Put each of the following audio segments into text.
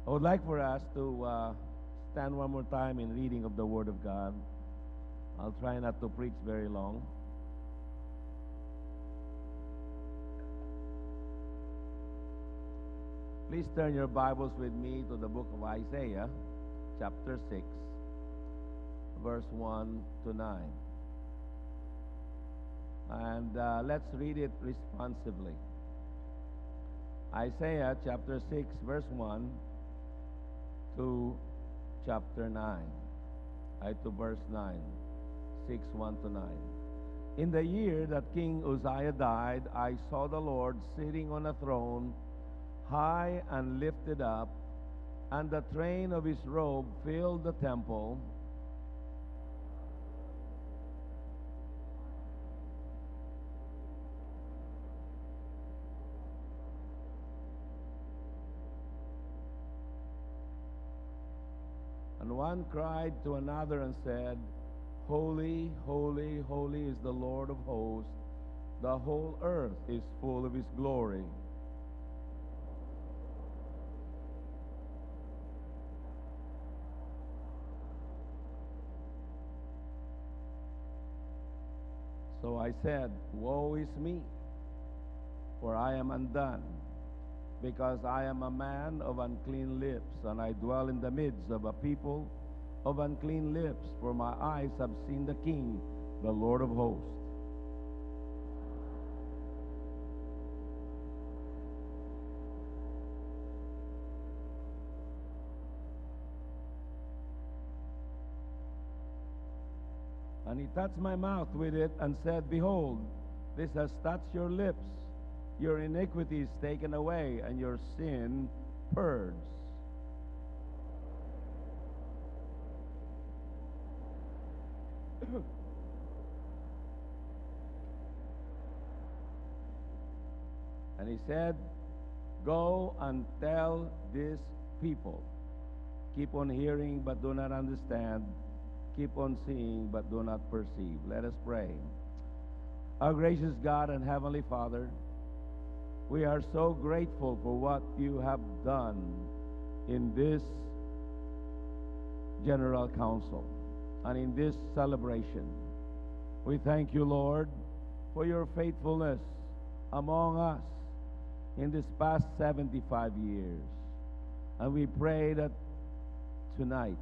I would like for us to stand one more time in reading of the Word of God. I'll try not to preach very long. Please turn your Bibles with me to the book of Isaiah, chapter 6, verse 1 to 9. And let's read it responsively. Isaiah chapter 6, verse 1 to chapter 9. To verse 9. 6, 1 to 9. In the year that King Uzziah died, I saw the Lord sitting on a throne, high and lifted up, and the train of his robe filled the temple. And one cried to another and said, Holy, holy, holy is the Lord of hosts. The whole earth is full of his glory. So I said, Woe is me, for I am undone, because I am a man of unclean lips, and I dwell in the midst of a people of unclean lips, for my eyes have seen the King, the Lord of hosts. And he touched my mouth with it and said, Behold, this has touched your lips. Your iniquity is taken away, and your sin purged. And he said, Go and tell this people. Keep on hearing, but do not understand. Keep on seeing, but do not perceive. Let us pray. Our gracious God and Heavenly Father, we are so grateful for what you have done in this General Council and in this celebration. We thank you, Lord, for your faithfulness among us in this past 75 years. And we pray that tonight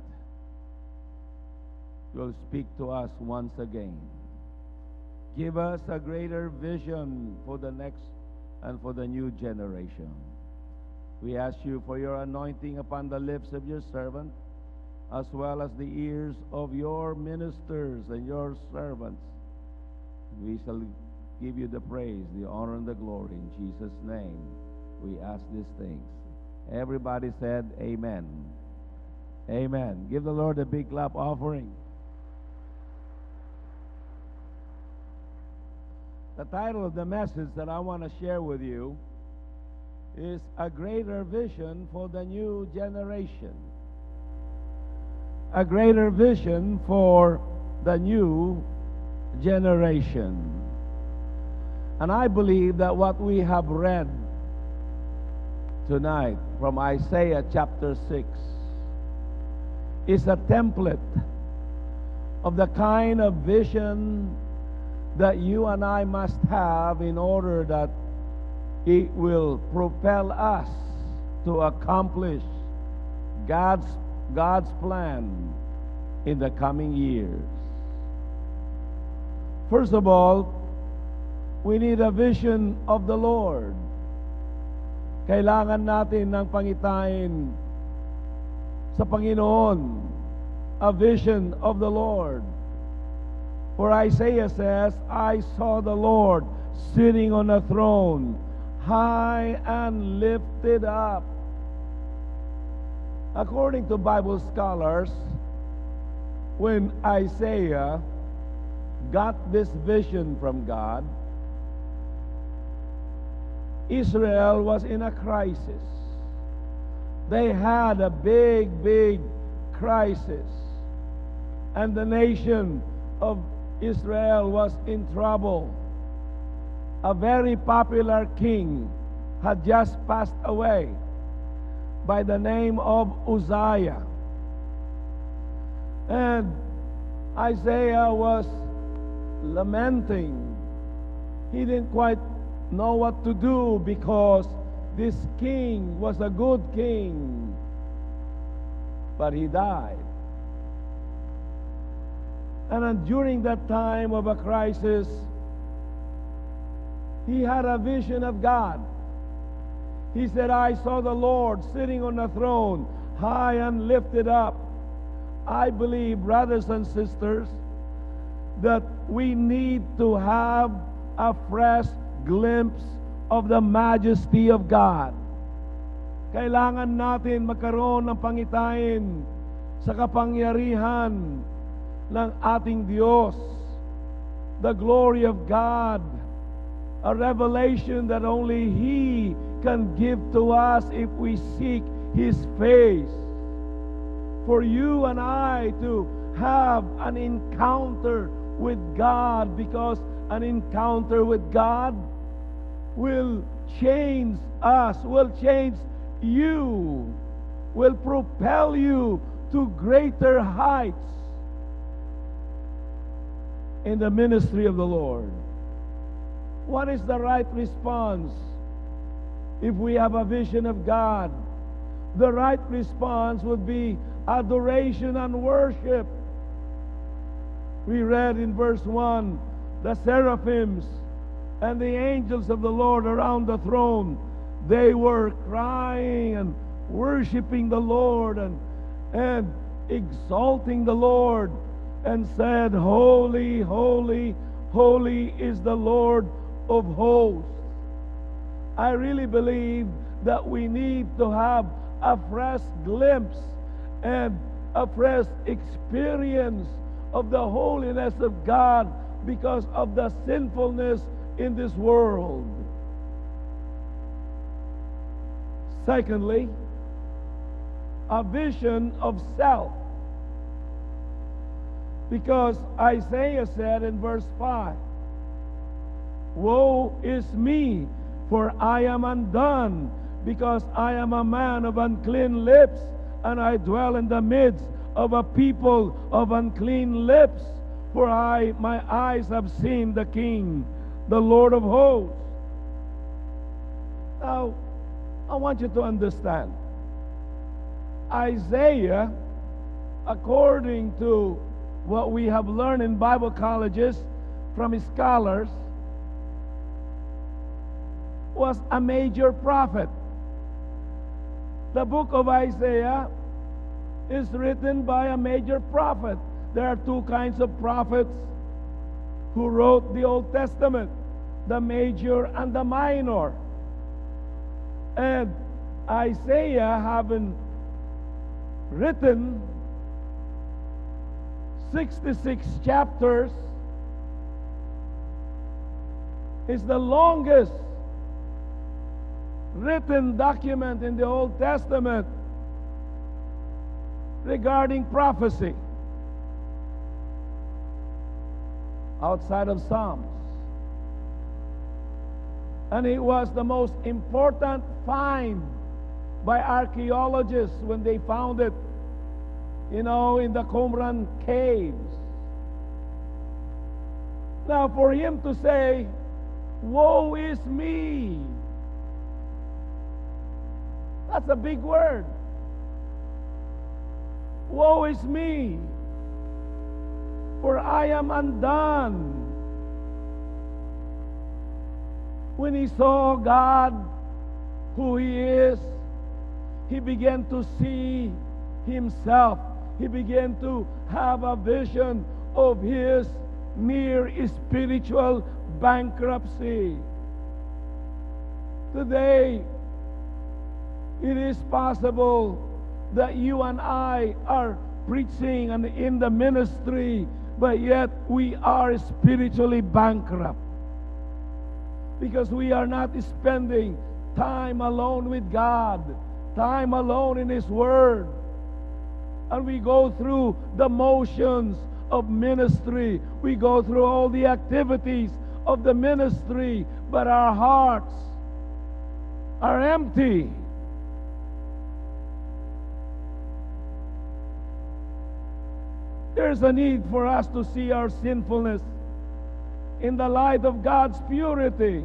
you'll speak to us once again. Give us a greater vision for the next and for the new generation. We ask you for your anointing upon the lips of your servant, as well as the ears of your ministers and your servants. We shall give you the praise, the honor, and the glory. In Jesus' name, we ask these things. Everybody said, Amen. Amen. Give the Lord a big clap offering. The title of the message that I want to share with you is A Greater Vision for the New Generation. A greater vision for the new generation. And I believe that what we have read tonight from Isaiah chapter 6 is a template of the kind of vision that you and I must have in order that it will propel us to accomplish God's plan in the coming years. First of all, we need a vision of the Lord. Kailangan natin ng pangitain sa Panginoon, a vision of the Lord. For Isaiah says, I saw the Lord sitting on a throne, high and lifted up. According to Bible scholars, when Isaiah got this vision from God, Israel was in a crisis. They had a big crisis. And the nation of Israel was in trouble. A very popular king had just passed away. by the name of Uzziah. And Isaiah was lamenting. He didn't quite know what to do because this king was a good king, but he died. And then during that time of a crisis, he had a vision of God. He said, I saw the Lord sitting on a throne, high and lifted up. I believe, brothers and sisters, that we need to have a fresh glimpse of the majesty of God. Kailangan natin magkaroon ng pangitain sa kapangyarihan ng ating Diyos. The glory of God, a revelation that only He can give to us if we seek His face. For you and I to have an encounter with God, because an encounter with God will change us, will change you, will propel you to greater heights in the ministry of the Lord. What is the right response if we have a vision of God? The right response would be adoration and worship. We read in verse 1, the seraphims and the angels of the Lord around the throne, they were crying and worshiping the Lord and exalting the Lord, and said, Holy, holy, holy is the Lord of hosts. I really believe that we need to have a fresh glimpse and a fresh experience of the holiness of God because of the sinfulness in this world. Secondly, a vision of self. Because Isaiah said in verse 5, Woe is me, for I am undone, because I am a man of unclean lips, and I dwell in the midst of a people of unclean lips, for my eyes have seen the King, the Lord of hosts. Now, I want you to understand, Isaiah, according to what we have learned in Bible colleges from scholars, was a major prophet. The book of Isaiah is written by a major prophet. There are two kinds of prophets who wrote the Old Testament, the major and the minor. And Isaiah, having written 66 chapters, is the longest written document in the Old Testament regarding prophecy, outside of Psalms. And it was the most important find by archaeologists when they found it, in the Qumran caves. Now, for him to say, Woe is me, that's a big word. Woe is me, for I am undone. When he saw God, who He is, he began to see himself. He began to have a vision of his near spiritual bankruptcy. Today, it is possible that you and I are preaching and in the ministry, but yet we are spiritually bankrupt because we are not spending time alone with God, time alone in His Word. And we go through the motions of ministry. We go through all the activities of the ministry, but our hearts are empty. There's a need for us to see our sinfulness in the light of God's purity.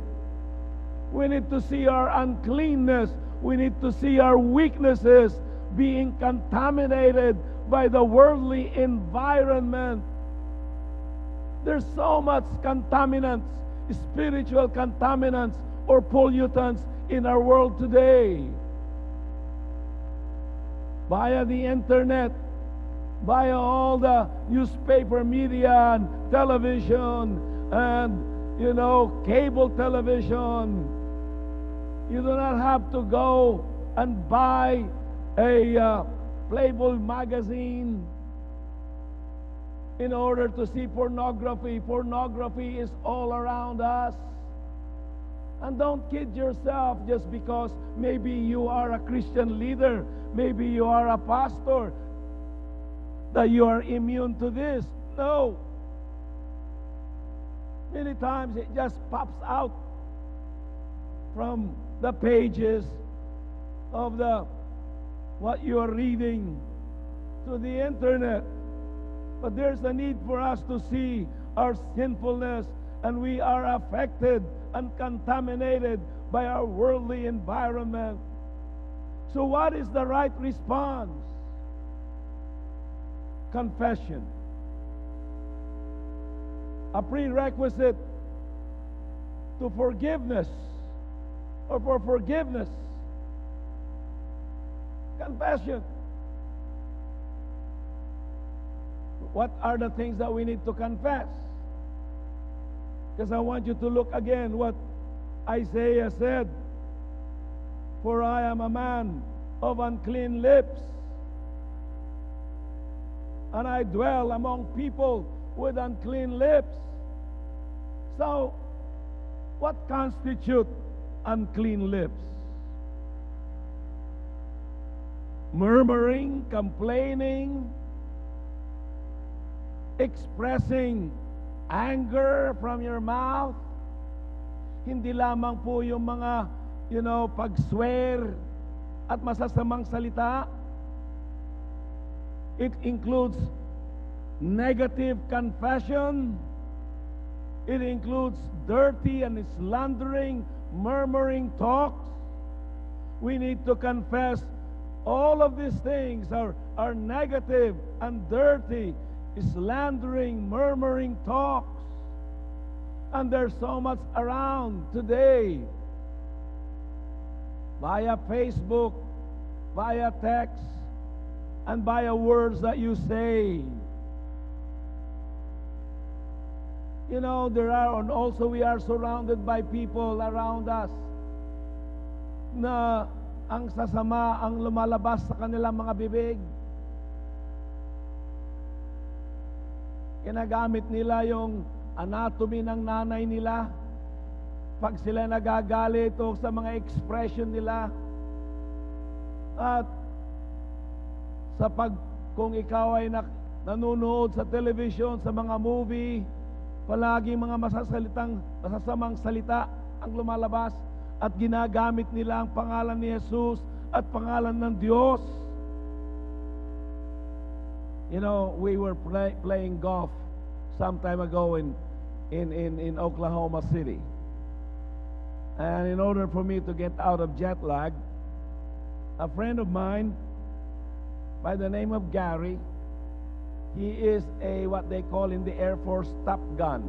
We need to see our uncleanness. We need to see our weaknesses being contaminated by the worldly environment. There's so much contaminants, spiritual contaminants or pollutants in our world today. Via the internet, via all the newspaper media and television and, cable television. You do not have to go and buy a Playboy magazine in order to see pornography. Pornography is all around us. And don't kid yourself just because maybe you are a Christian leader, maybe you are a pastor, that you are immune to this. No. Many times it just pops out from the pages of what you are reading to the internet. But there's a need for us to see our sinfulness, and we are affected and contaminated by our worldly environment. So what is the right response? Confession. A prerequisite to forgiveness or for forgiveness. Confession. What are the things that we need to confess? Because I want you to look again what Isaiah said. For I am a man of unclean lips, and I dwell among people with unclean lips. So, what constitutes unclean lips? Murmuring, complaining, expressing anger from your mouth. Hindi lamang po yung mga, pag-swear at masasamang salita. It includes negative confession. It includes dirty and slandering, murmuring talks. We need to confess all of these things are negative and dirty, slandering, murmuring talks. And there's so much around today. Via Facebook, via text, and via words that you say. And also we are surrounded by people around us na ang sasama ang lumalabas sa kanilang mga bibig. Ginagamit nila yung anatomy ng nanay nila pag sila nagagalit o sa mga expression nila. At kung ikaw ay nanonood sa television, sa mga movie, palagi mga masasamang salita ang lumalabas at ginagamit nila ang pangalan ni Jesus at pangalan ng Diyos. We were playing golf some time ago in Oklahoma City. And in order for me to get out of jet lag, a friend of mine by the name of Gary, he is what they call in the Air Force Top Gun.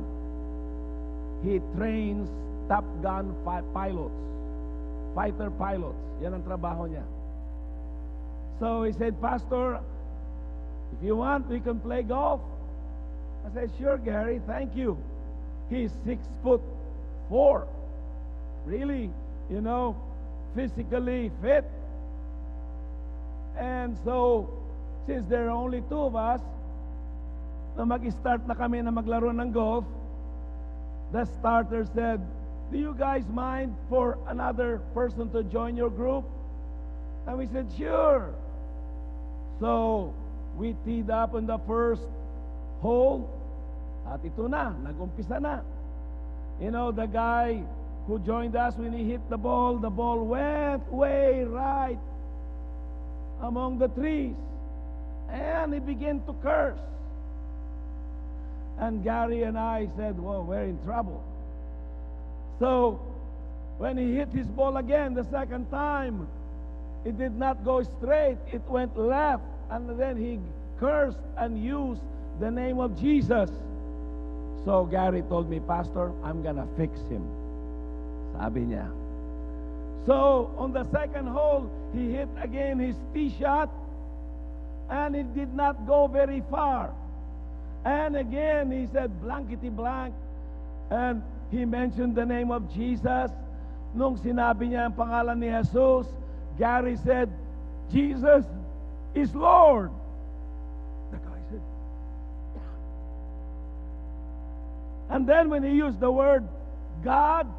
He trains Top Gun pilots, fighter pilots. Yan ang trabaho niya. So he said, Pastor, if you want, we can play golf. I said, sure, Gary, thank you. He's 6'4", really, physically fit. And so, since there are only two of us, na mag-start na kami na maglaro ng golf, the starter said, do you guys mind for another person to join your group? And we said, sure. So, we teed up on the first hole, at ito na, nag-umpisa na. The guy who joined us, when he hit the ball went way right among the trees. And he began to curse. And Gary and I said, well, we're in trouble. So when he hit his ball again the second time, it did not go straight. It went left. And then he cursed and used the name of Jesus. So Gary told me, Pastor, I'm gonna fix him. Sabi niya. So on the second hole, he hit again his tee shot, and it did not go very far. And again, he said, blankety blank. And he mentioned the name of Jesus. Nung sinabi niya ang pangalan ni Jesus, Gary said, Jesus is Lord. The guy said, and then when he used the word God,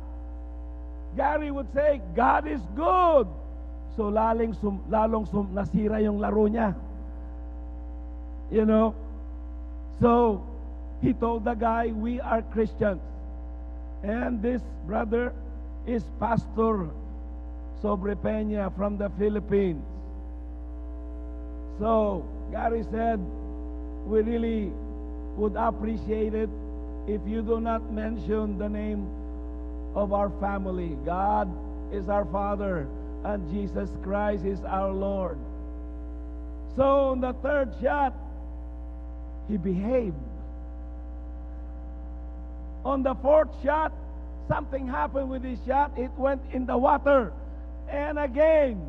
Gary would say, God is good. So lalong nasira yung laro niya. You know? So he told the guy, we are Christians. And this brother is Pastor Sobre Peña from the Philippines. So Gary said, we really would appreciate it if you do not mention the name of our family. God is our Father, and Jesus Christ is our Lord. So on the third shot, he behaved. On the fourth shot, something happened with his shot. It went in the water. And again,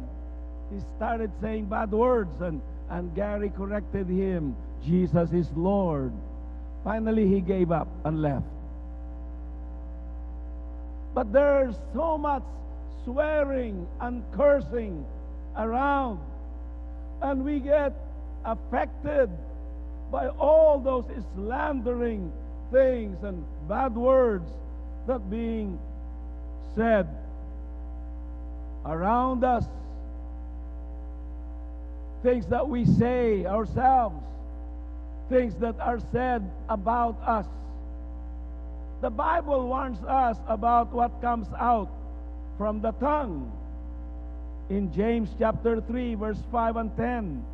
he started saying bad words, and Gary corrected him. Jesus is Lord. Finally, he gave up and left. But there's so much swearing and cursing around, and we get affected by all those slandering things and bad words that being said around us, things that we say ourselves, things that are said about us. The Bible warns us about what comes out from the tongue. In James chapter 3, verse 5 and 10,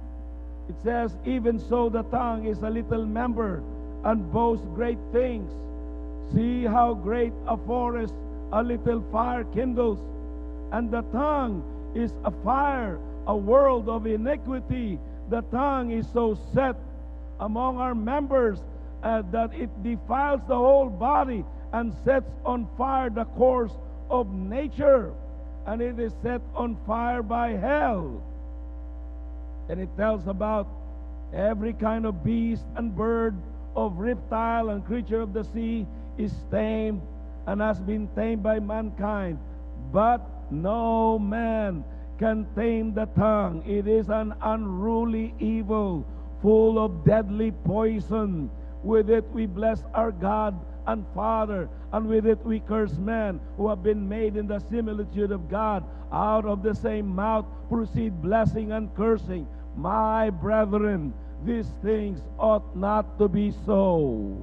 it says, even so the tongue is a little member and boasts great things. See how great a forest a little fire kindles. And the tongue is a fire, a world of iniquity. The tongue is so set among our members that it defiles the whole body and sets on fire the course of nature. And it is set on fire by hell. And it tells about every kind of beast and bird, of reptile and creature of the sea is tamed and has been tamed by mankind. But no man can tame the tongue. It is an unruly evil, full of deadly poison. With it we bless our God and Father, and with it we curse men who have been made in the similitude of God. Out of the same mouth proceed blessing and cursing. My brethren, these things ought not to be so.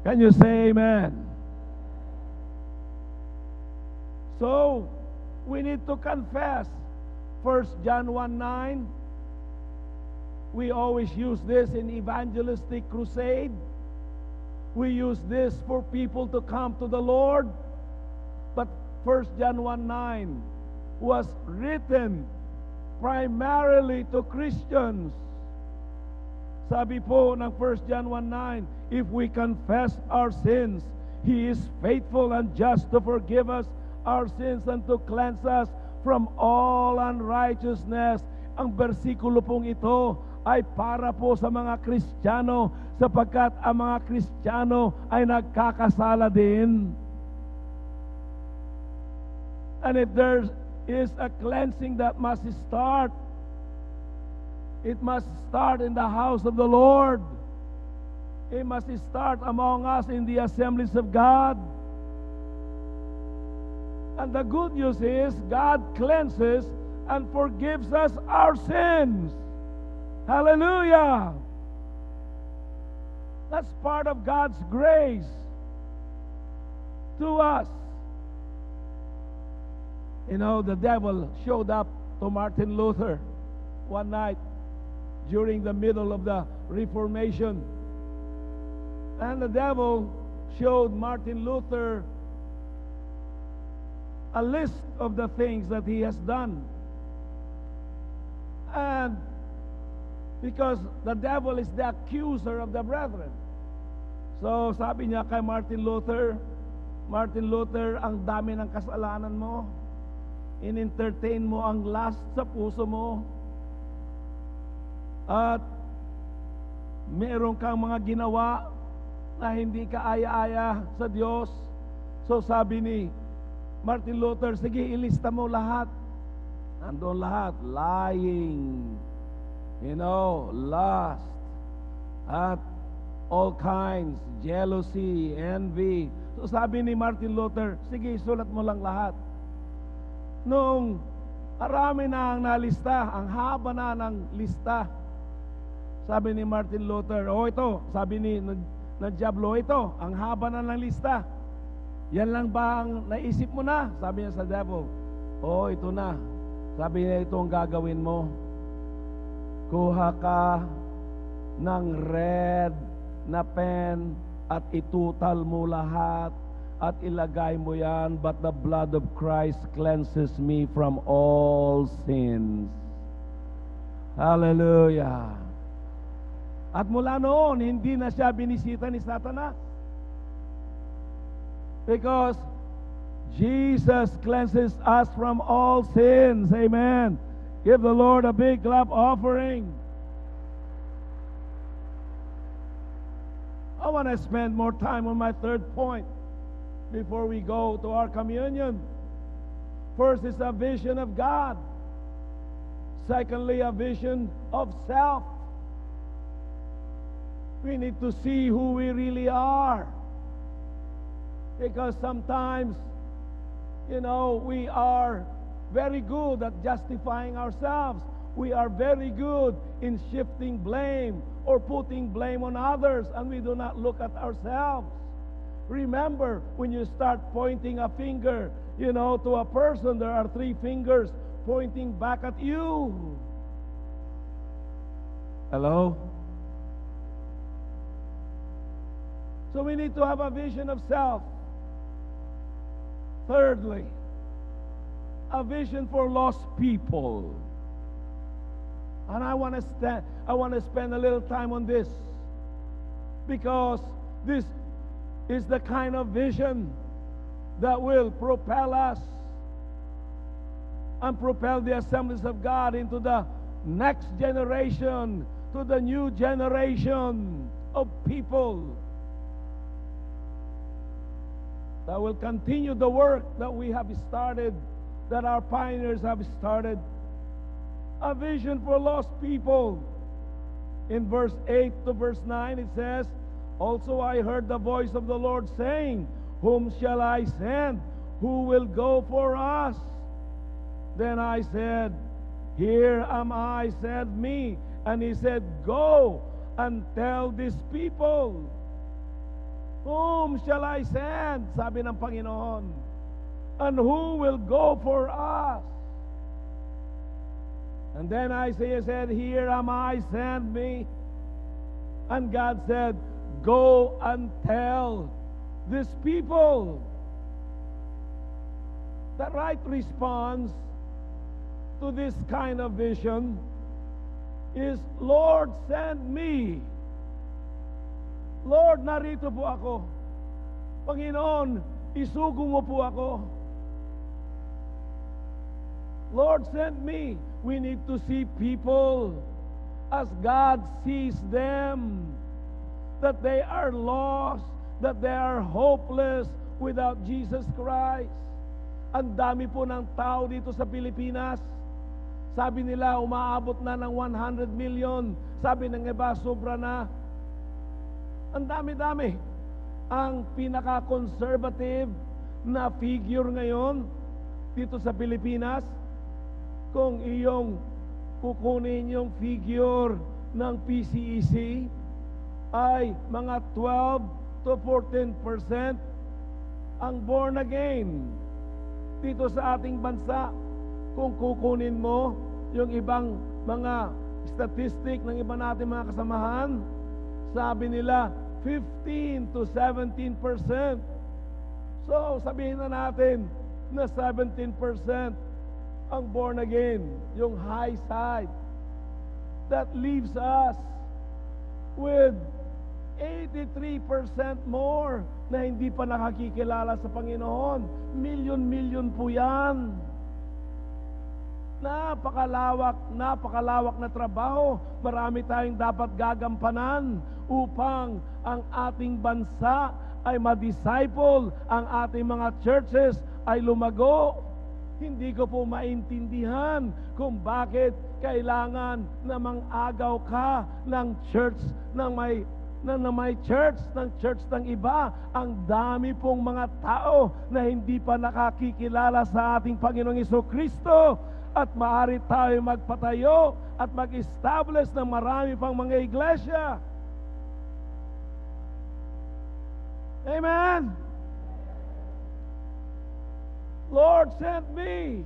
Can you say amen? So, we need to confess. 1 John 1:9. We always use this in evangelistic crusade. We use this for people to come to the Lord. But 1 John 1:9 was written primarily to Christians. Sabi po ng 1 John 1:9, if we confess our sins, He is faithful and just to forgive us our sins and to cleanse us from all unrighteousness. Ang bersikulo pong ito ay para po sa mga Kristiyano, sapagkat ang mga Kristiyano ay nagkakasala din. And if there is a cleansing that must start, it must start in the house of the Lord. It must start among us in the assemblies of God. And the good news is God cleanses and forgives us our sins. Hallelujah! That's part of God's grace to us. You know, the devil showed up to Martin Luther one night during the middle of the Reformation. And the devil showed Martin Luther a list of the things that he has done. And because the devil is the accuser of the brethren. So sabi niya kay Martin Luther, ang dami ng kasalanan mo. In-entertain mo ang lust sa puso mo. At meron kang mga ginawa na hindi ka aya-aya sa Diyos. So sabi ni Martin Luther, sige, ilista mo lahat. Nandun lahat. Lying, lust, at all kinds, jealousy, envy. So sabi ni Martin Luther, sige, sulat mo lang lahat. Nung marami na ang nalista, ang haba na ng lista, sabi ni Martin Luther, ito, sabi ni Diablo, ito, ang haba na ng lista. Yan lang ba ang naisip mo na? Sabi niya sa devil, ito na. Sabi niya, ito ang gagawin mo. Kuha ka ng red na pen at itutal mo lahat at ilagay mo yan, but the blood of Christ cleanses me from all sins. Hallelujah. At mula noon, hindi na siya binisita ni Satanas. Because Jesus cleanses us from all sins. Amen. Give the Lord a big clap offering. I want to spend more time on my third point before we go to our communion. First is a vision of God. Secondly, a vision of self. We need to see who we really are. Because sometimes, we are very good at justifying ourselves. We are very good in shifting blame or putting blame on others, and we do not look at ourselves. Remember, when you start pointing a finger, to a person, there are 3 fingers pointing back at you. Hello? So we need to have a vision of self. Thirdly, a vision for lost people. And I want to spend a little time on this, because this is the kind of vision that will propel us and propel the Assemblies of God into the next generation, to the new generation of people that will continue the work that we have started, that our pioneers have started. A vision for lost people. In verse 8 to verse 9 it says, also I heard the voice of the Lord saying, whom shall I send? Who will go for us? Then I said, here am I, send me. And he said, go and tell these people. Whom shall I send? Sabi ng Panginoon. And who will go for us? And then Isaiah said, here am I, send me. And God said, go and tell these people. The right response to this kind of vision is, Lord, send me. Lord, narito po ako. Panginoon, isugo mo po ako. Lord, send me. We need to see people as God sees them, that they are lost, that they are hopeless without Jesus Christ. Ang dami po ng tao dito sa Pilipinas. Sabi nila, umaabot na ng 100 million. Sabi ng iba, sobra na. Ang dami-dami. Ang pinaka-conservative na figure ngayon dito sa Pilipinas, kung iyong kukunin yung figure ng PCEC, ay mga 12 to 14% ang born again dito sa ating bansa. Kung kukunin mo yung ibang mga statistic ng iba natin mga kasamahan, sabi nila 15 to 17%. So, sabihin na natin na 17% ang born again, yung high side. That leaves us with 83% more na hindi pa nakakikilala sa Panginoon. Milyon po yan. Napakalawak na trabaho. Marami tayong dapat gagampanan upang ang ating bansa ay ma-disciple, ang ating mga churches ay lumago. Hindi ko po maintindihan kung bakit kailangan na mang-agaw ka ng church ng may church ng iba. Ang dami pong mga tao na hindi pa nakakikilala sa ating Panginoong Jesucristo, at maaari tayo magpatayo at mag-establish ng marami pang mga iglesia. Amen. Lord, send me.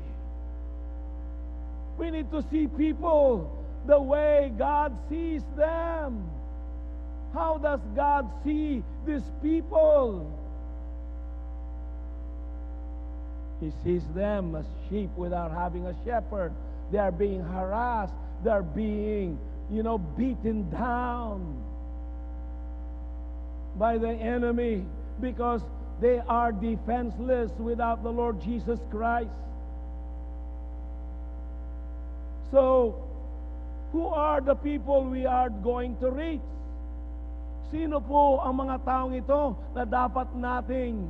We need to see people the way God sees them. How does God see these people? He sees them as sheep without having a shepherd. They are being harassed. They are being, beaten down by the enemy because they are defenseless without the Lord Jesus Christ. So, who are the people we are going to reach? Sino po ang mga taong ito na dapat nating,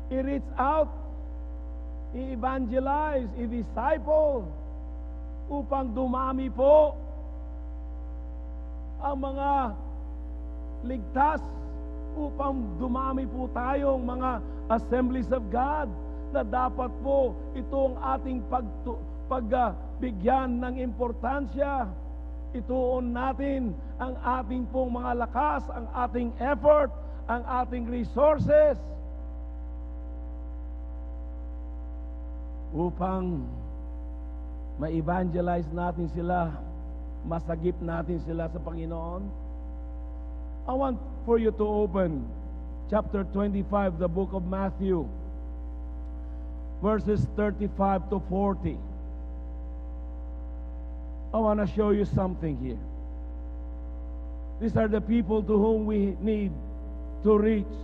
i-reach out, i-evangelize, i-disciple, upang dumami po ang mga ligtas, upang dumami po tayong mga Assemblies of God, na dapat po itong ating pagbigyan ng importansya. Ituon natin ang ating pong mga lakas, ang ating effort, ang ating resources upang ma-evangelize natin sila, masagip natin sila sa Panginoon. I want for you to open chapter 25, the book of Matthew, verses 35 to 40. I want to show you something here. These are the people to whom we need to reach.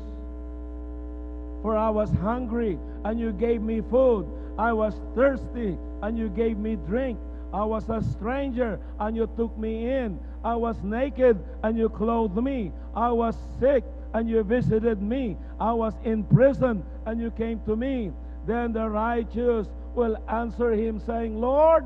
For I was hungry, and you gave me food. I was thirsty, and you gave me drink. I was a stranger, and you took me in. I was naked, and you clothed me. I was sick, and you visited me. I was in prison, and you came to me. Then the righteous will answer him, saying, Lord,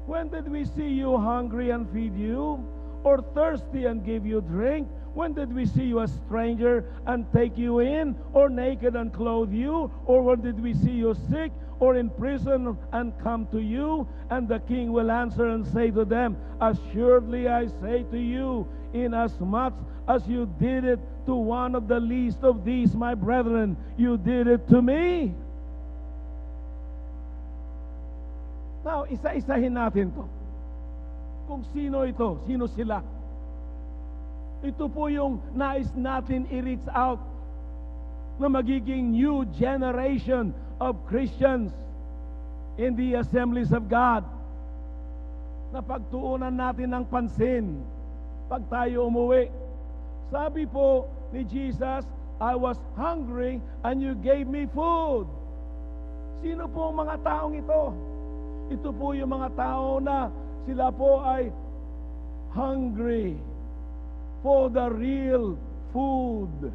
when did we see you hungry and feed you, or thirsty and give you drink? When did we see you a stranger and take you in, or naked and clothe you? Or when did we see you sick or in prison and come to you? And the king will answer and say to them, Assuredly I say to you, inasmuch as you did it to one of the least of these my brethren, you did it to me. Now, isa-isahin natin to. Kung sino ito, sino sila. Ito po yung nais natin i-reach out na magiging new generation of Christians in the Assemblies of God, na pagtuunan natin ng pansin pag tayo umuwi. Sabi po ni Jesus, I was hungry and you gave me food. Sino po ang mga taong ito? Ito po yung mga tao na sila po ay hungry for the real food,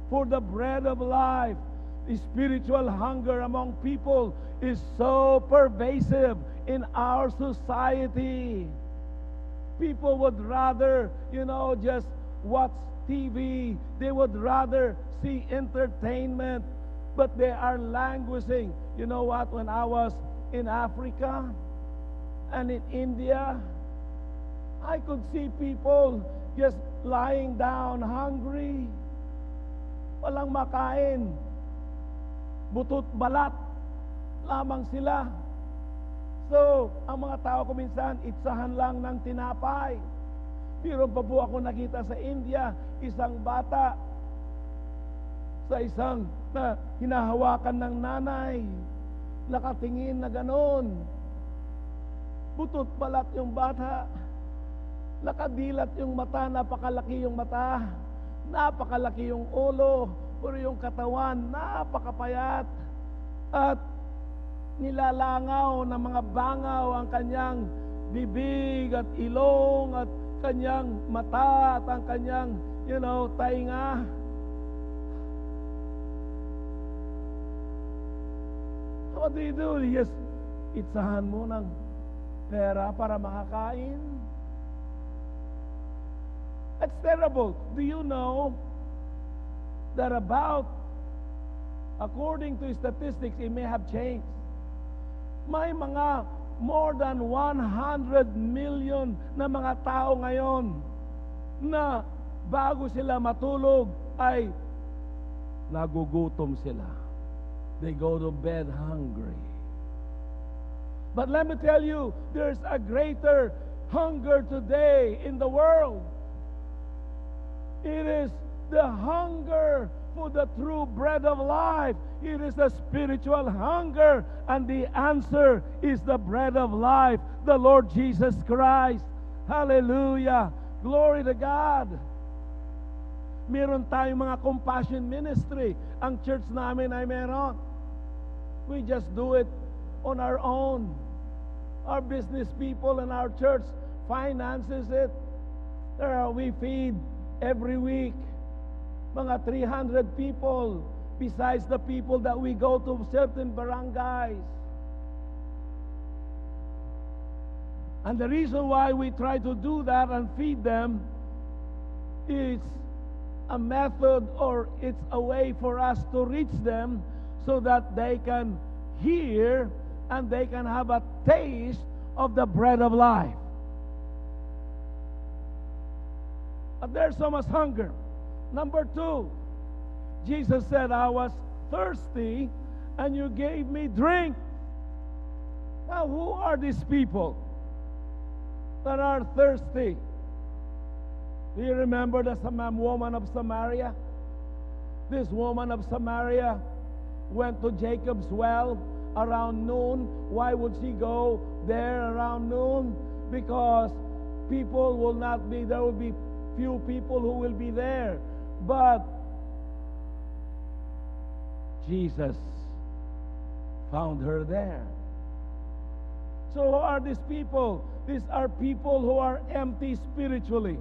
for the bread of life. The spiritual hunger among people is so pervasive in our society. People would rather, just watch TV. They would rather see entertainment, but they are languishing. You know what? When I was in Africa and in India, I could see people just lying down hungry. Walang makain. Butot balat lamang sila. So, ang mga tao ko minsan, itsahan lang ng tinapay. Meron pa po ako nakita sa India, isang bata sa isang na hinahawakan ng nanay, nakatingin na ganon. Butot balat yung bata, nakadilat yung mata, napakalaki yung mata, napakalaki yung ulo, pero yung katawan, napakapayat. At nilalangaw ng mga bangaw ang kanyang bibig at ilong at kanyang mata at ang kanyang, tainga. What do you do? Yes, itsahan mo ng pera para makakain. That's terrible. Do you know that according to statistics, it may have changed. May mga more than 100 million na mga tao ngayon na bago sila matulog ay nagugutom sila. They go to bed hungry. But let me tell you, there's a greater hunger today in the world. It is the hunger for the true bread of life. It is a spiritual hunger, and the answer is the bread of life, the Lord Jesus Christ. Hallelujah. Glory to God. Meron tayong mga compassion ministry. Ang church namin ay meron. We just do it on our own. Our business people and our church finances it. We feed every week mga 300 people besides the people that we go to certain barangays. And the reason why we try to do that and feed them is a method, or it's a way for us to reach them so that they can hear and they can have a taste of the bread of life. But there's so much hunger. Number 2, Jesus said, I was thirsty and you gave me drink. Now, who are these people that are thirsty? Do you remember the woman of Samaria? This woman of Samaria went to Jacob's well around noon. Why would she go there around noon? Because people will not be, there will be few people who will be there. But Jesus found her there. So who are these people? These are people who are empty spiritually.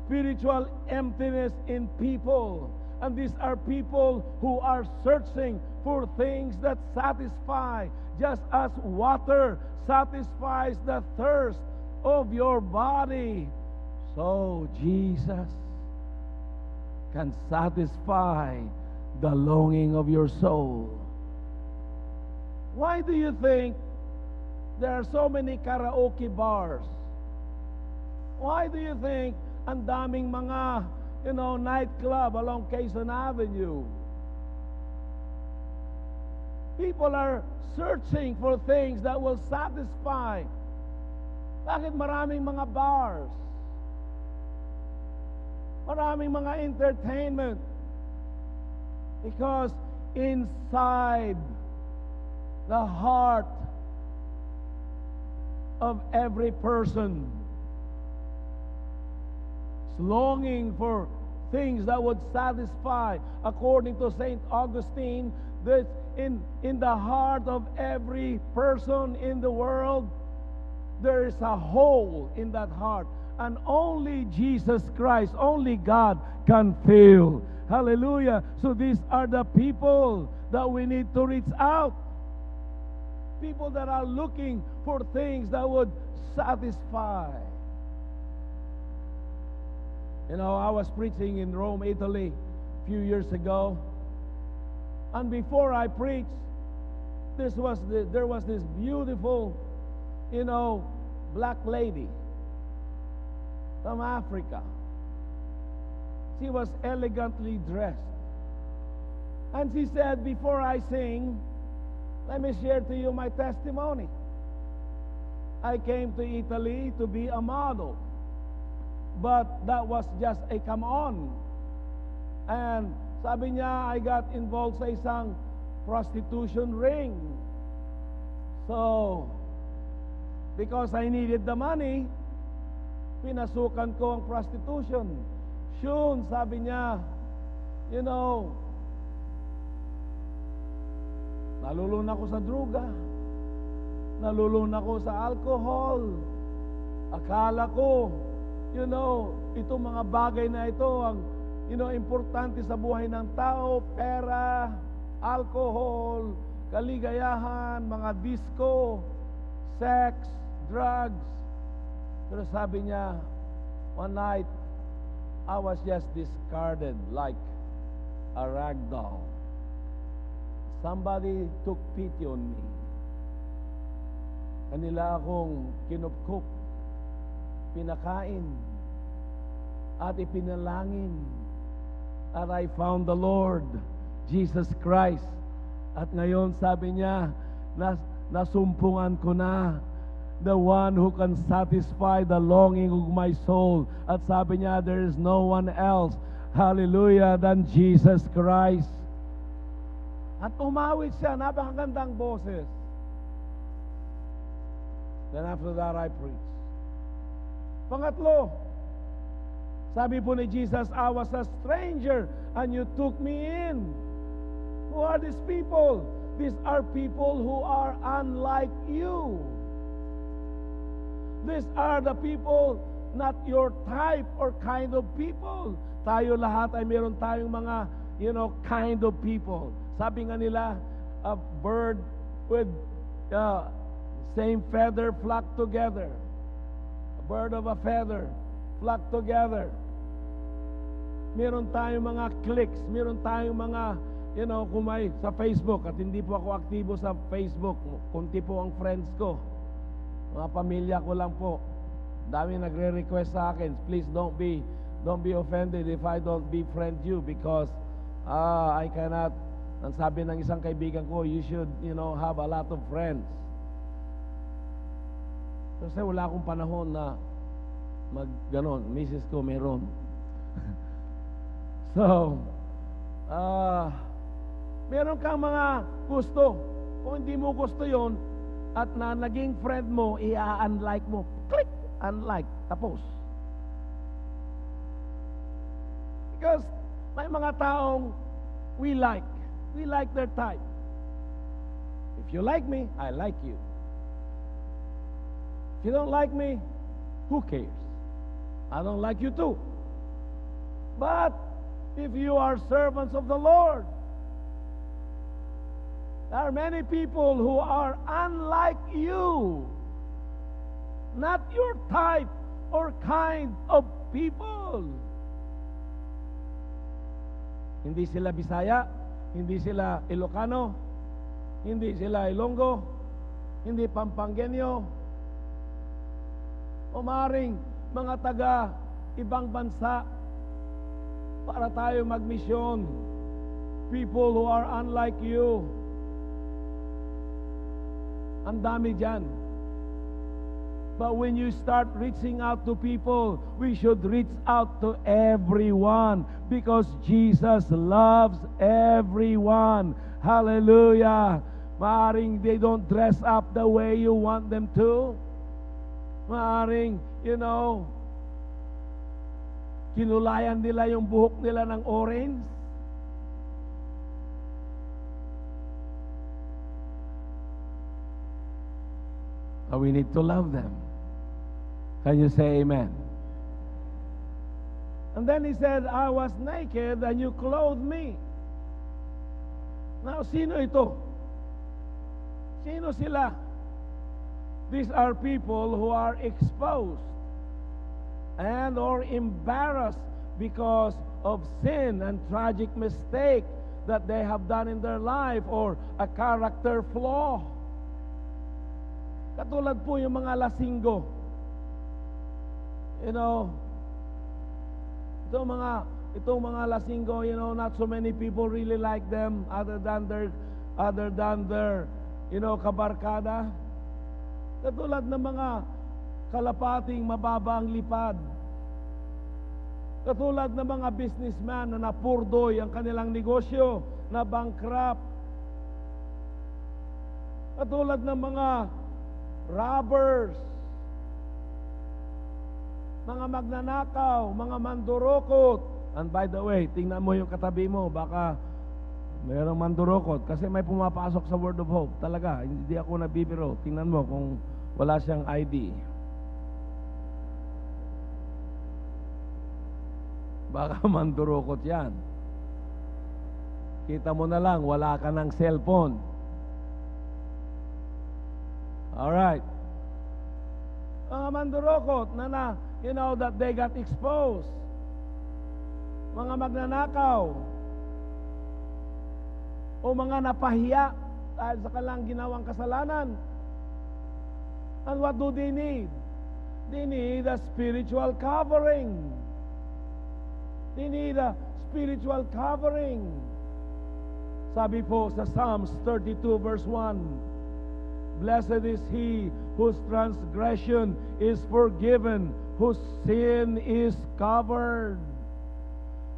Spiritual emptiness in people. And these are people who are searching for things that satisfy, just as water satisfies the thirst of your body. So Jesus can satisfy the longing of your soul. Why do you think there are so many karaoke bars? Why do you think ang daming mga, nightclub along Quezon Avenue? People are searching for things that will satisfy. Bakit maraming mga bars? Maraming mga entertainment? Because inside the heart of every person is longing for things that would satisfy. According to St. Augustine, that in the heart of every person in the world, there is a hole in that heart. And only Jesus Christ, only God can fill. Hallelujah. So these are the people that we need to reach out. People that are looking for things that would satisfy. I was preaching in Rome, Italy a few years ago. And before I preached, there was this beautiful, black lady from Africa. She was elegantly dressed. And she said, before I sing, let me share to you my testimony. I came to Italy to be a model. but that was just a come on. And sabi niya, I got involved sa isang prostitution ring. So, because I needed the money, pinasukan ko ang prostitution. Soon, sabi niya, you know, nalulun ako sa druga, nalulun ako sa alcohol. Akala ko, you know, itong mga bagay na ito ang, you know, importante sa buhay ng tao, pera, alcohol, kaligayahan, mga disco, sex, drugs. Pero sabi niya, one night, I was just discarded like a rag doll. Somebody took pity on me. Kanila akong kinupkup, pinakain, at ipinalangin. At I found the Lord, Jesus Christ. At ngayon, sabi niya, nasumpungan ko na the one who can satisfy the longing of my soul. At sabi niya, there is no one else, hallelujah, than Jesus Christ. At umawit siya, napakagandang boses. Then after that, I preached. Pangatlo, sabi po ni Jesus, I was a stranger and you took me in. Who are these people? These are people who are unlike you. These are the people, not your type or kind of people. Tayo lahat ay meron tayong mga, you know, kind of people. Sabi nga nila, a bird with same feather flock together. A bird of a feather flock together. Meron tayong mga clicks, meron tayong mga, you know, kung may sa Facebook, at hindi po ako aktibo sa Facebook, kunti po ang friends ko. Mga pamilya ko lang po. Dami nagre-request sa akin, please don't be offended if I don't befriend you because I cannot. Ang sabi ng isang kaibigan ko, you should, you know, have a lot of friends. Kasi wala akong panahon na ganon. Misis ko meron. So, meron kang mga gusto. Kung hindi mo gusto yon at na naging friend mo, i-unlike mo. Click! Unlike. Tapos. Because may mga taong we like. We like their type. If you like me, I like you. If you don't like me, who cares? I don't like you too. But if you are servants of the Lord, there are many people who are unlike you, not your type or kind of people. Hindi sila Bisaya, hindi sila Ilocano, hindi sila Ilonggo, hindi Pampangueño, o maaaring mga taga ibang bansa para tayo magmisyon. People who are unlike you. Ang dami dyan. But when you start reaching out to people, we should reach out to everyone because Jesus loves everyone. Hallelujah. Maaring they don't dress up the way you want them to. Maaring, you know, kinulayan nila yung buhok nila ng orange. But we need to love them. Can you say amen? And then he said, I was naked and you clothed me. Now, sino ito? Sino sila? These are people who are exposed and or embarrassed because of sin and tragic mistake that they have done in their life or a character flaw. Katulad po yung mga lasinggo. You know, itong mga lasinggo, you know, not so many people really like them other than their, you know, kabarkada. Katulad ng mga kalapating mababa ang lipad. Katulad ng mga businessman na napurdoy ang kanilang negosyo, na bankrupt. Katulad ng mga robbers, mga magnanakaw, mga mandurokot. And by the way, tingnan mo yung katabi mo, baka mayroong mandurokot kasi may pumapasok sa Word of Hope. Talaga, hindi ako nabibiro. Tingnan mo kung wala siyang ID. Baka mandurokot yan. Kita mo na lang, wala ka ng cellphone. Alright. Mga mandurokot na you know that they got exposed. Mga magnanakaw. O mga napahiya dahil sa kanilang ginawang kasalanan. And what do they need? They need a spiritual covering. They need a spiritual covering. Sabi po sa Psalms 32 verse 1, Blessed is he whose transgression is forgiven, whose sin is covered.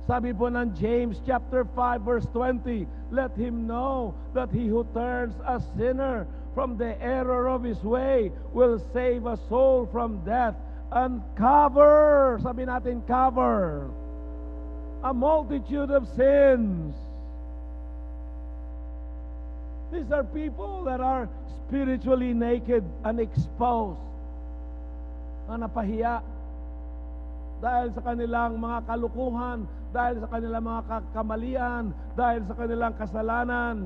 Sabi po ng James chapter 5 verse 20, Let him know that he who turns a sinner from the error of his way will save a soul from death and cover, sabi natin cover, a multitude of sins. These are people that are spiritually naked and exposed, na napahiya dahil sa kanilang mga kalukuhan, dahil sa kanilang mga kamalian, dahil sa kanilang kasalanan.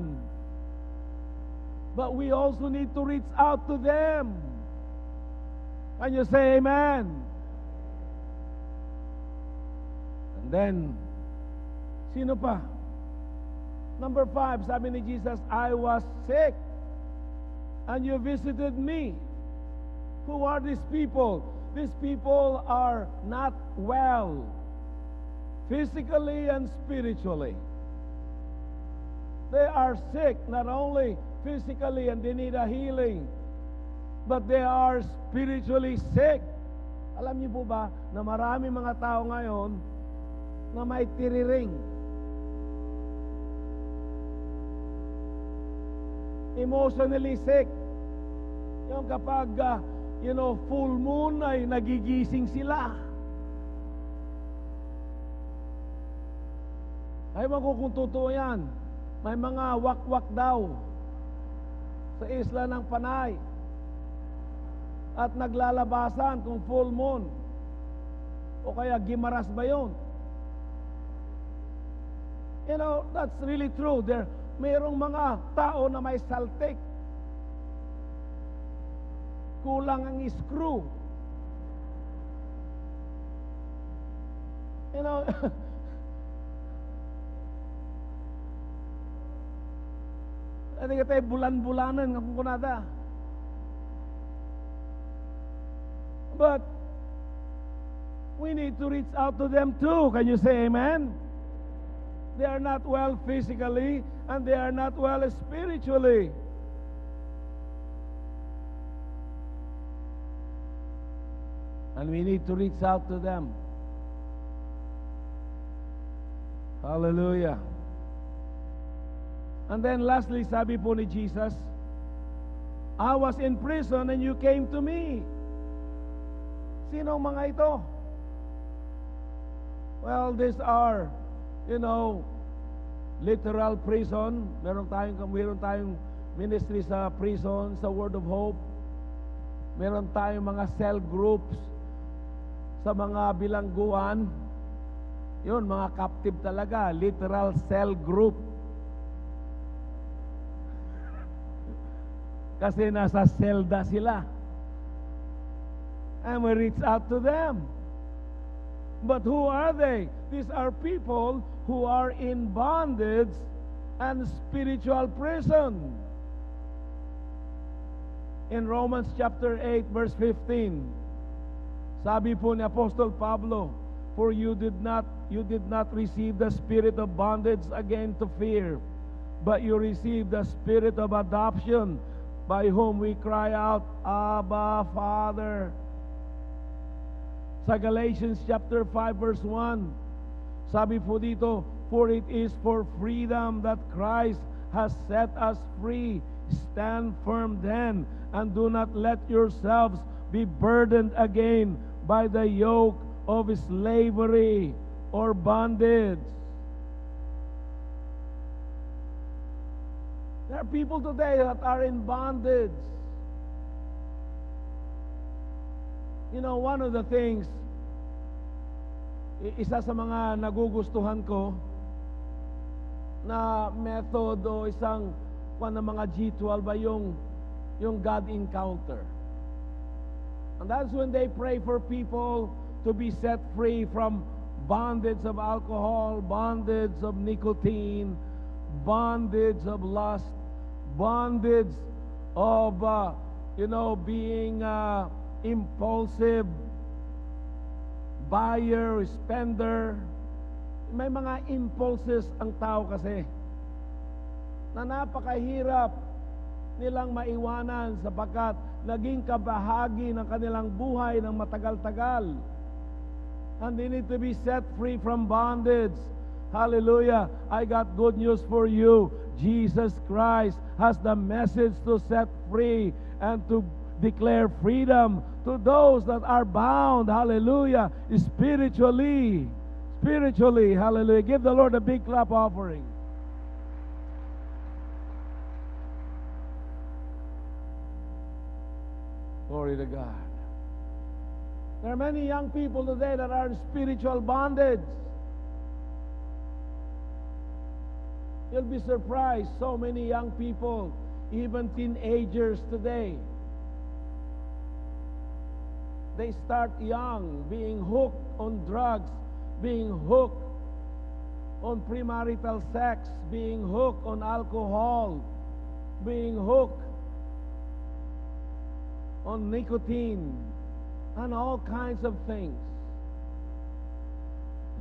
But we also need to reach out to them. Can you say amen? And then, sino pa? Number 5, sabi ni Jesus, I was sick, and you visited me. Who are these people? These people are not well, physically and spiritually. They are sick, not only physically, and they need a healing, but they are spiritually sick. Alam niyo po ba na marami mga tao ngayon na may tiriring, emotionally sick. Yung kapag full moon ay nagigising sila. Ay ko kung totoo yan. May mga wakwak daw sa isla ng Panay at naglalabasan kung full moon o kaya gimaras ba yun. You know, that's really true. Mayroong mga tao na may saltik, kulang ang screw. You know, hindi ka tayo bulan-bulanan kung kunada. But we need to reach out to them too. Can you say amen? They are not well physically and they are not well spiritually. And we need to reach out to them. Hallelujah. And then lastly, sabi po ni Jesus, I was in prison and you came to me. Sino ang mga ito? Well, these are, literal prison. Meron tayong ministry sa prison, sa Word of Hope. Meron tayong mga cell groups sa mga bilangguan. Yun, mga captive talaga, literal cell group. Kasi nasa selda sila. And we reach out to them. But who are they? These are people who are in bondage and spiritual prison. In Romans chapter 8 verse 15, sabi po ni Apostol Pablo, For you did not receive the spirit of bondage again to fear, but you received the spirit of adoption, by whom we cry out, Abba, Father. Sa Galatians chapter 5 verse 1, sabi po dito, for it is for freedom that Christ has set us free. Stand firm then, and do not let yourselves be burdened again by the yoke of slavery or bondage. There are people today that are in bondage. You know, one of the things, isa sa mga nagugustuhan ko na method o isang ng mga G12 ba yung God encounter. And that's when they pray for people to be set free from bondage of alcohol, bondage of nicotine, bondage of lust, bondage of, being impulsive, buyer, spender. May mga impulses ang tao kasi na napakahirap nilang maiwanan sapagkat naging kabahagi ng kanilang buhay ng matagal-tagal. And they need to be set free from bondage. Hallelujah. I got good news for you. Jesus Christ has the message to set free and to declare freedom to those that are bound. Hallelujah. Spiritually. Hallelujah. Give the Lord a big clap offering. Glory to God. There are many young people today that are in spiritual bondage. You'll be surprised, so many young people, even teenagers today, they start young, being hooked on drugs, being hooked on premarital sex, being hooked on alcohol, being hooked on nicotine, and all kinds of things.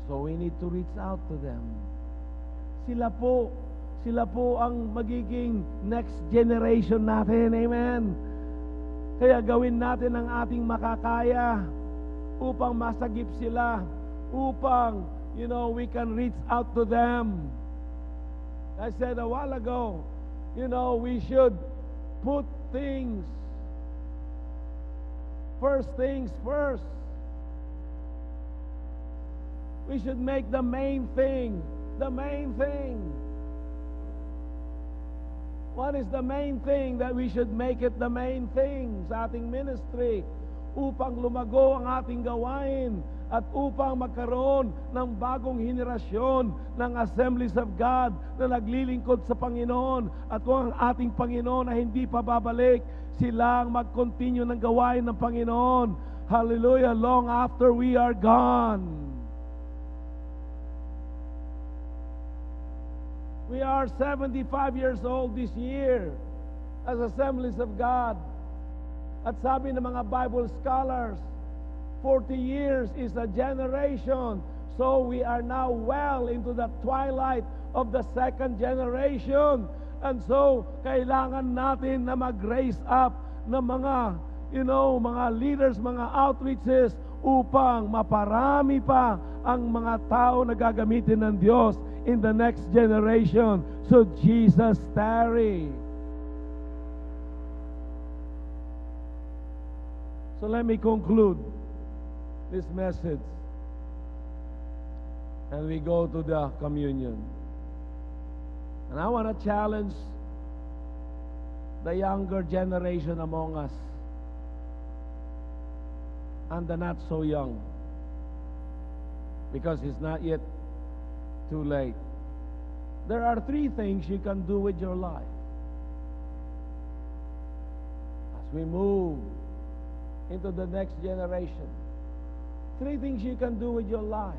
So we need to reach out to them. Sila po ang magiging next generation natin. Amen. Kaya gawin natin ang ating makakaya upang masagip sila, upang, we can reach out to them. I said a while ago, we should put things first. We should make the main thing. What is the main thing? That we should make it the main thing sa ating ministry upang lumago ang ating gawain at upang magkaroon ng bagong henerasyon ng Assemblies of God na naglilingkod sa Panginoon, at kung ang ating Panginoon ay hindi pa babalik, silang mag-continue ng gawain ng Panginoon. Hallelujah, long after we are gone. We are 75 years old this year as Assemblies of God. At sabi ng mga Bible scholars, 40 years is a generation. So we are now well into the twilight of the second generation. And so, kailangan natin na mag-raise up ng mga, mga leaders, mga outreaches upang maparami pa ang mga tao na gagamitin ng Diyos in the next generation. So Jesus tarry. So let me conclude this message. And we go to the communion. And I want to challenge the younger generation among us and the not so young, because it's not yet too late. There are 3 things you can do with your life as we move into the next generation. 3 things you can do with your life.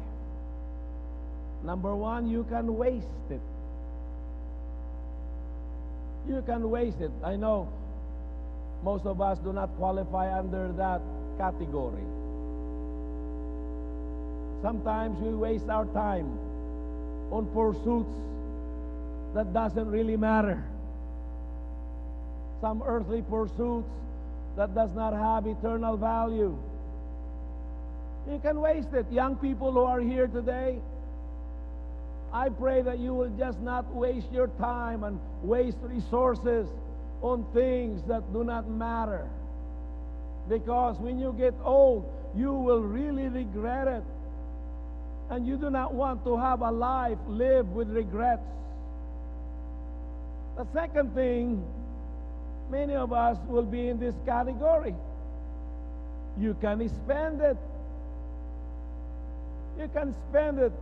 Number 1, you can waste it. You can waste it. I know most of us do not qualify under that category. Sometimes we waste our time on pursuits that doesn't really matter. Some earthly pursuits that does not have eternal value. You can waste it. Young people who are here today, I pray that you will just not waste your time and waste resources on things that do not matter. Because when you get old, you will really regret it. And you do not want to have a life lived with regrets. The second thing, many of us will be in this category. You can spend it. You can spend it.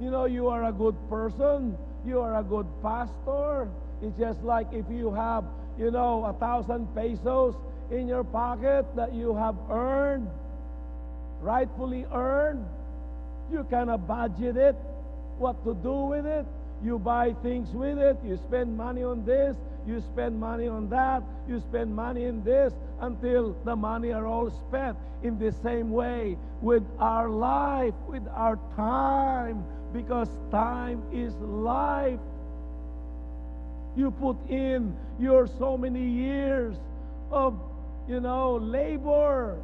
You know, you are a good person. You are a good pastor. It's just like if you have, 1,000 pesos in your pocket that you have earned, rightfully earned. You cannot budget it, what to do with it. You buy things with it. You spend money on this. You spend money on that. You spend money in this until the money are all spent. In the same way with our life, with our time, because time is life. You put in your so many years of, labor,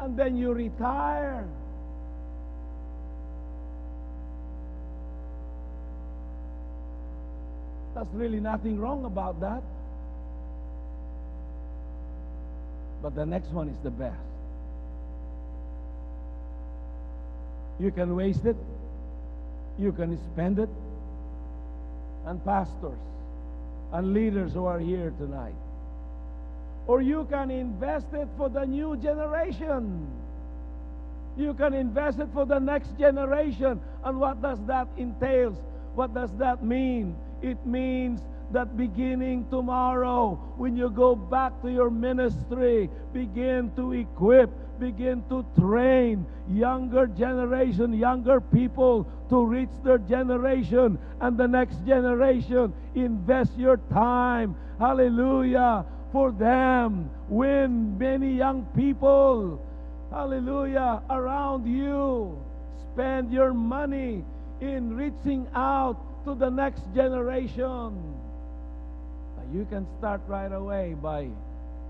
and then you retire. There's really nothing wrong about that. But the next one is the best. You can waste it. You can spend it. And pastors and leaders who are here tonight. Or you can invest it for the new generation. You can invest it for the next generation. And what does that entail? What does that mean? It means that beginning tomorrow, when you go back to your ministry, begin to equip, begin to train younger generation, younger people to reach their generation and the next generation. Invest your time, hallelujah, for them. Win many young people, hallelujah, around you. Spend your money in reaching out to the next generation. You can start right away by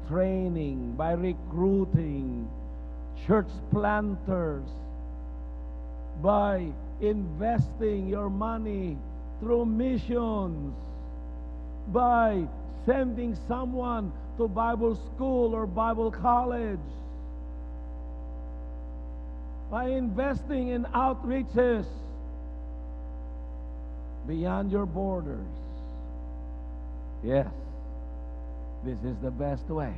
training, by recruiting church planters, by investing your money through missions, by sending someone to Bible school or Bible college, by investing in outreaches beyond your borders. Yes, this is the best way.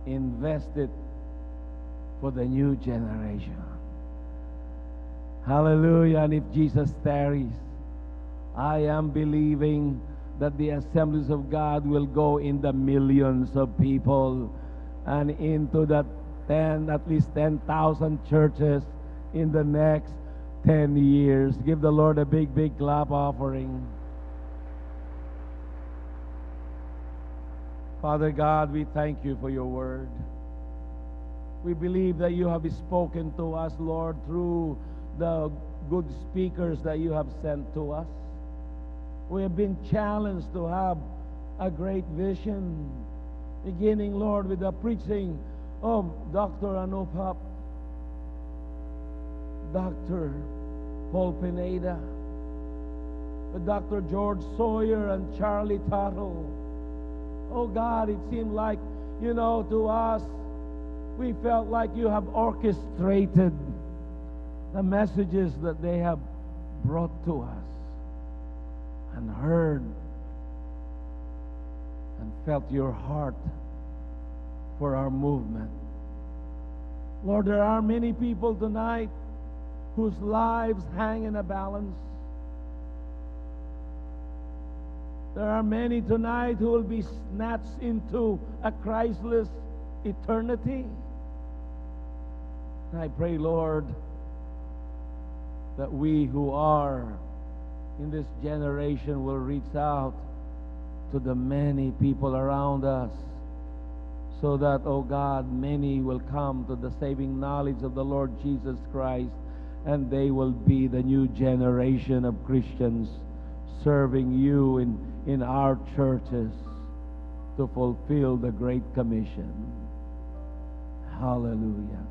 Invest it for the new generation. Hallelujah. And if Jesus tarries, I am believing that the Assemblies of God will go in the millions of people and into the at least 10,000 churches in the next 10 years. Give the Lord a big, big clap offering. Father God, we thank you for your word. We believe that you have spoken to us, Lord, through the good speakers that you have sent to us. We have been challenged to have a great vision, beginning, Lord, with the preaching of Dr. Anup, Dr. Paul Pineda, with Dr. George Sawyer and Charlie Tuttle. Oh God, it seemed like, to us, we felt like you have orchestrated the messages that they have brought to us and heard and felt your heart for our movement. Lord, there are many people tonight whose lives hang in a balance. There are many tonight who will be snatched into a Christless eternity. And I pray, Lord, that we who are in this generation will reach out to the many people around us, so that, oh God, many will come to the saving knowledge of the Lord Jesus Christ, and they will be the new generation of Christians serving you in our churches to fulfill the Great Commission. Hallelujah.